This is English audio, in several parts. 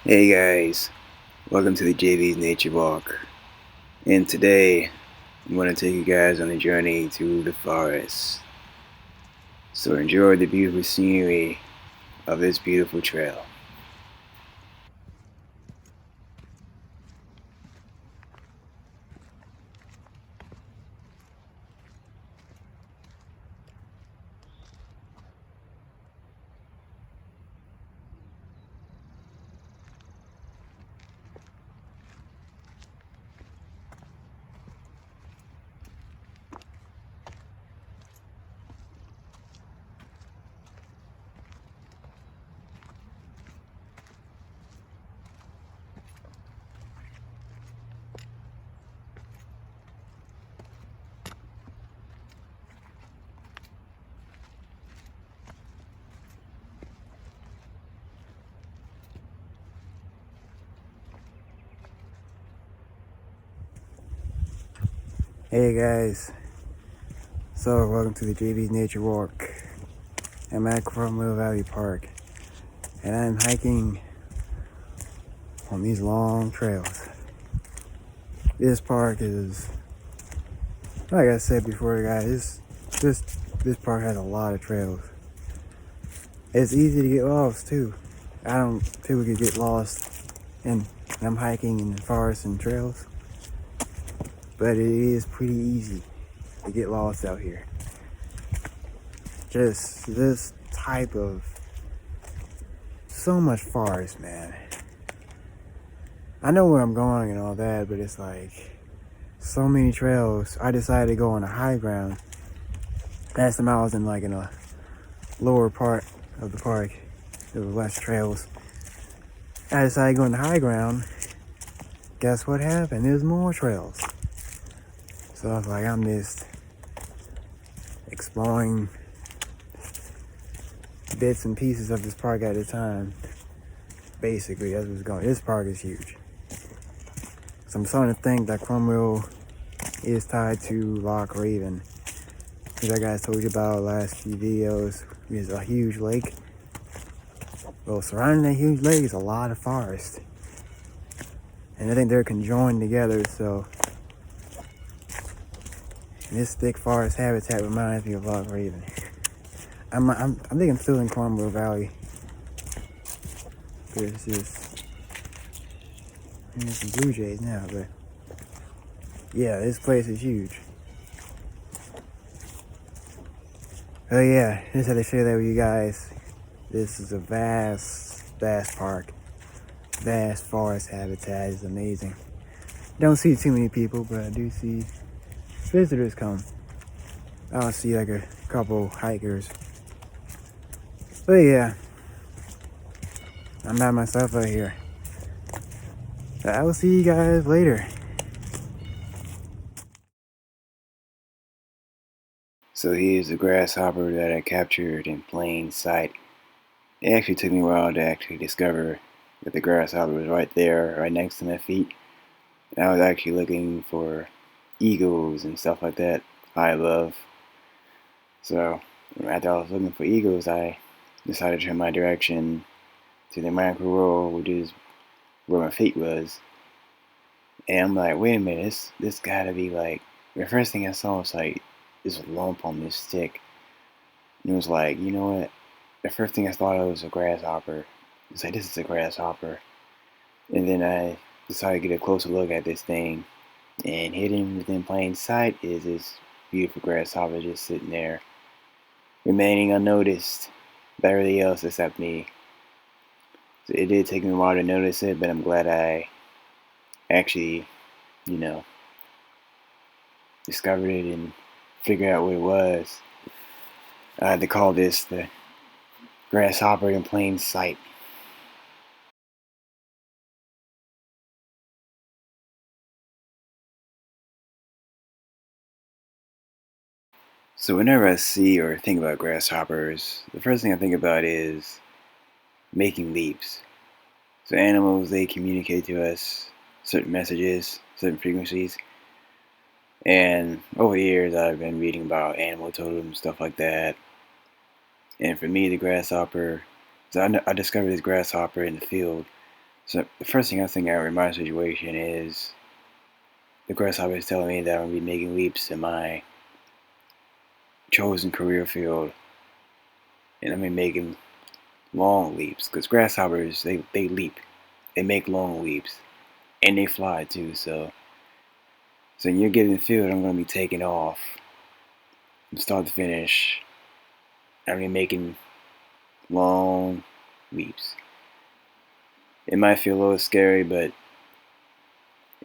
Hey guys, welcome to the JV's Nature Walk. And today I'm going to take you guys on a journey to the forest. So enjoy the beautiful scenery of this beautiful trail. Hey guys, so welcome to the JV's Nature Walk. I'm at Cromwell Valley Park and I'm hiking on these long trails. This park is, like I said before guys, this park has a lot of trails. It's easy to get lost too. I don't typically get lost and I'm hiking in the forest and trails, but it is pretty easy to get lost out here. Just this type of so much forest, man. I know where I'm going and all that, but it's like so many trails. I decided to go on the high ground. Last time I was in a lower part of the park, there was less trails. I decided to go on the high ground. Guess what happened? There's more trails. So I was like, I'm just exploring bits and pieces of this park at a time. Basically, that's what's going on. This park is huge. So I'm starting to think that Cromwell is tied to Loch Raven. As I guys told you about last few videos, there's a huge lake. Well, surrounding that huge lake is a lot of forest. And I think they're conjoined together, so this thick forest habitat reminds me of Loch Raven. I think I'm still in Cromwell Valley. There's some blue jays now, but yeah, this place is huge. Oh yeah, just had to share that with you guys. This is a vast park. Vast forest habitat is amazing. Don't see too many people, but I do see visitors come. I'll see like a couple hikers. But yeah, I'm by myself out here. I will see you guys later. So here's the grasshopper that I captured in plain sight. It actually took me a while to actually discover that the grasshopper was right there, right next to my feet. And I was actually looking for eagles and stuff like that high above. So after I was looking for eagles, I decided to turn my direction to the macro roll, which is where my feet was. And I'm like, wait a minute, this gotta be like, the first thing I saw was like this lump on this stick. And it was like, you know what? The first thing I thought of was a grasshopper. It's like, this is a grasshopper. And then I decided to get a closer look at this thing. And hidden within plain sight is this beautiful grasshopper just sitting there, remaining unnoticed by everybody else except me. So it did take me a while to notice it, but I'm glad I actually, you know, discovered it and figured out what it was. I had to call this the grasshopper in plain sight. So whenever I see or think about grasshoppers, the first thing I think about is making leaps. So animals, they communicate to us certain messages, certain frequencies. And over the years, I've been reading about animal totems, stuff like that. And for me, the grasshopper, so I discovered this grasshopper in the field. So the first thing I think out in my situation is the grasshopper is telling me that I'm gonna be making leaps in my chosen career field, and I'm gonna be making long leaps. Because grasshoppers, they leap, they make long leaps, and they fly too. So when you're getting the field, I'm gonna be taking off from start to finish. I'm gonna be making long leaps. It might feel a little scary, but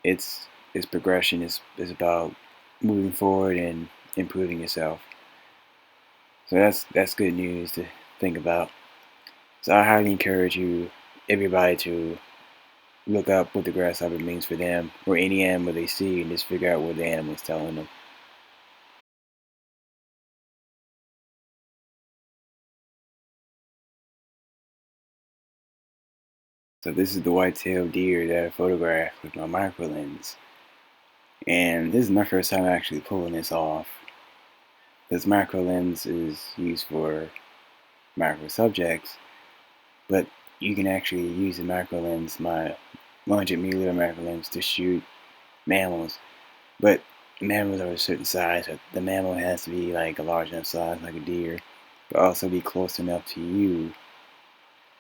it's progression. It's about moving forward and improving yourself. So that's good news to think about. So I highly encourage everybody, to look up what the grasshopper means for them, or any animal they see, and just figure out what the animal is telling them. So this is the white-tailed deer that I photographed with my micro lens, and this is my first time actually pulling this off. This micro lens is used for macro subjects, but you can actually use the macro lens, my 100 millimeter macro lens, to shoot mammals. But mammals are a certain size. So the mammal has to be like a large enough size, like a deer, but also be close enough to you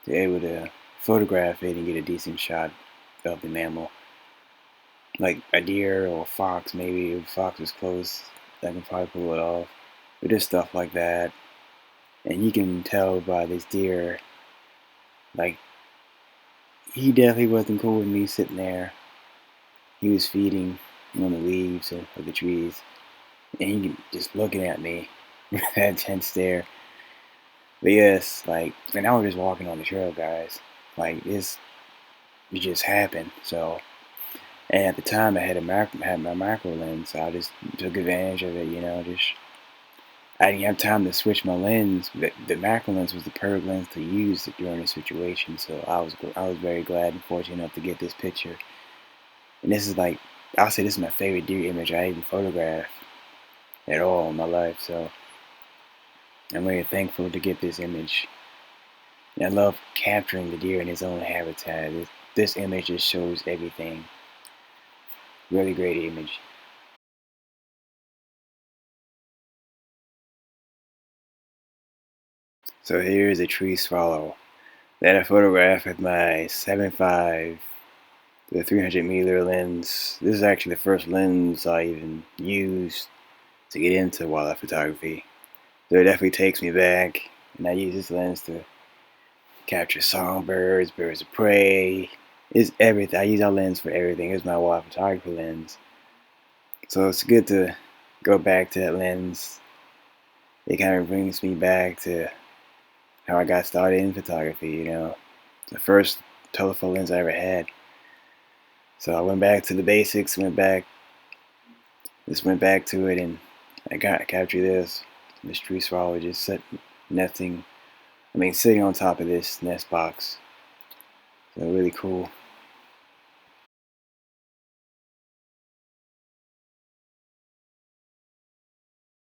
to be able to photograph it and get a decent shot of the mammal. Like a deer or a fox, maybe if a fox is close, I can probably pull it off. But just stuff like that. And you can tell by this deer, like, he definitely wasn't cool with me sitting there. He was feeding on the leaves of the trees, and he just looking at me with that intense stare. But yes, like, and I was just walking on the trail, guys. Like, it just happened. So, and at the time, I had my macro lens, so I just took advantage of it. Just I didn't have time to switch my lens. The macro lens was the perfect lens to use during the situation. So I was very glad and fortunate enough to get this picture. And this is like, I'll say this is my favorite deer image I even photographed at all in my life. So I'm very thankful to get this image. And I love capturing the deer in his own habitat. This image just shows everything. Really great image. So here is a tree swallow that I photographed with my 7.5 to 300 millimeter lens. This is actually the first lens I even used to get into wildlife photography. So it definitely takes me back, and I use this lens to capture songbirds, birds of prey. It's everything. I use our lens for everything. It's my wildlife photography lens. So it's good to go back to that lens. It kind of brings me back to how I got started in photography. The first telephoto lens I ever had. So I went back to the basics, went back to it, and I captured this tree swallow just sitting on top of this nest box. So really cool.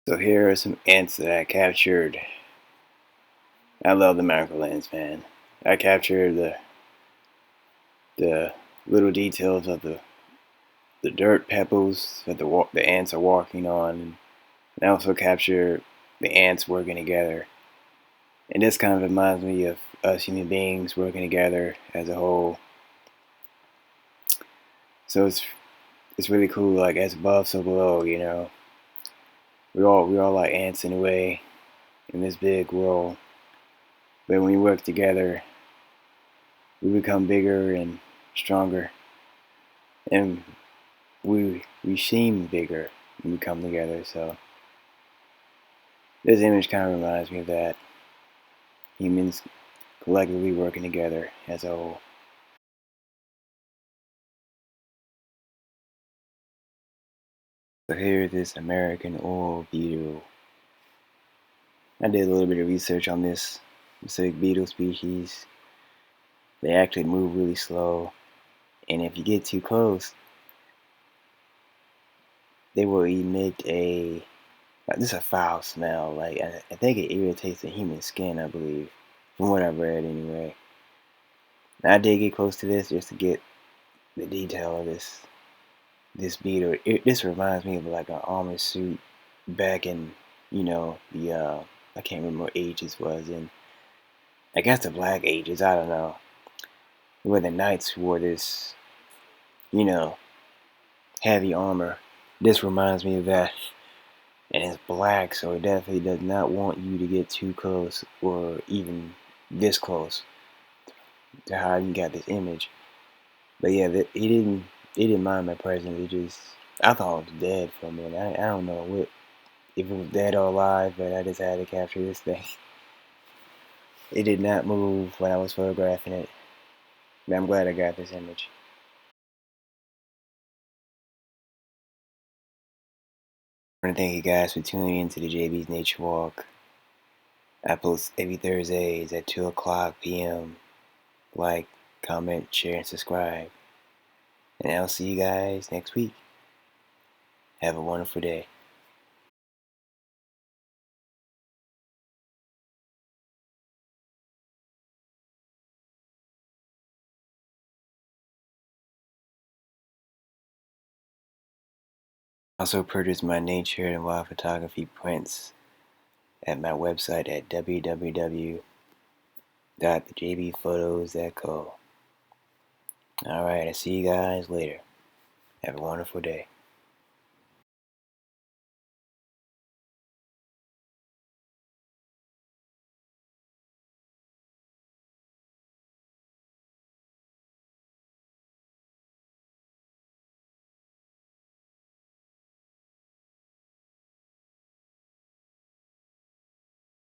So here are some ants that I captured. I love the macro lens, man. I captured the little details of the dirt pebbles that the ants are walking on, and I also capture the ants working together. And this kind of reminds me of us human beings working together as a whole. So it's really cool. Like, as above, so below. We're all like ants in a way in this big world. But when we work together, we become bigger and stronger, and we seem bigger when we come together. So this image kind of reminds me of that. Humans collectively working together as a whole. So here is this American oil beetle. I did a little bit of research on this specific beetle species. They actually move really slow, and if you get too close, they will emit this is a foul smell. Like, I think it irritates the human skin, I believe, from what I've read anyway. Now, I did get close to this just to get the detail of this beetle. This reminds me of like an armor suit back in, the I can't remember what age this was in. I guess the Black Ages. I don't know. Where the knights wore this, you know, heavy armor. This reminds me of that, and it's black, so it definitely does not want you to get too close or even this close to how you got this image. But yeah, he didn't mind my presence. It just I thought it was dead for a minute. I don't know what if it was dead or alive, but I just had to capture this thing. It did not move when I was photographing it. But I'm glad I got this image. I want to thank you guys for tuning in to the JB's Nature Walk. I post every Thursdays at 2 o'clock p.m. Like, comment, share, and subscribe. And I'll see you guys next week. Have a wonderful day. Also purchase my nature and wild photography prints at my website at www.thejbphotos.co. Alright, I'll see you guys later. Have a wonderful day.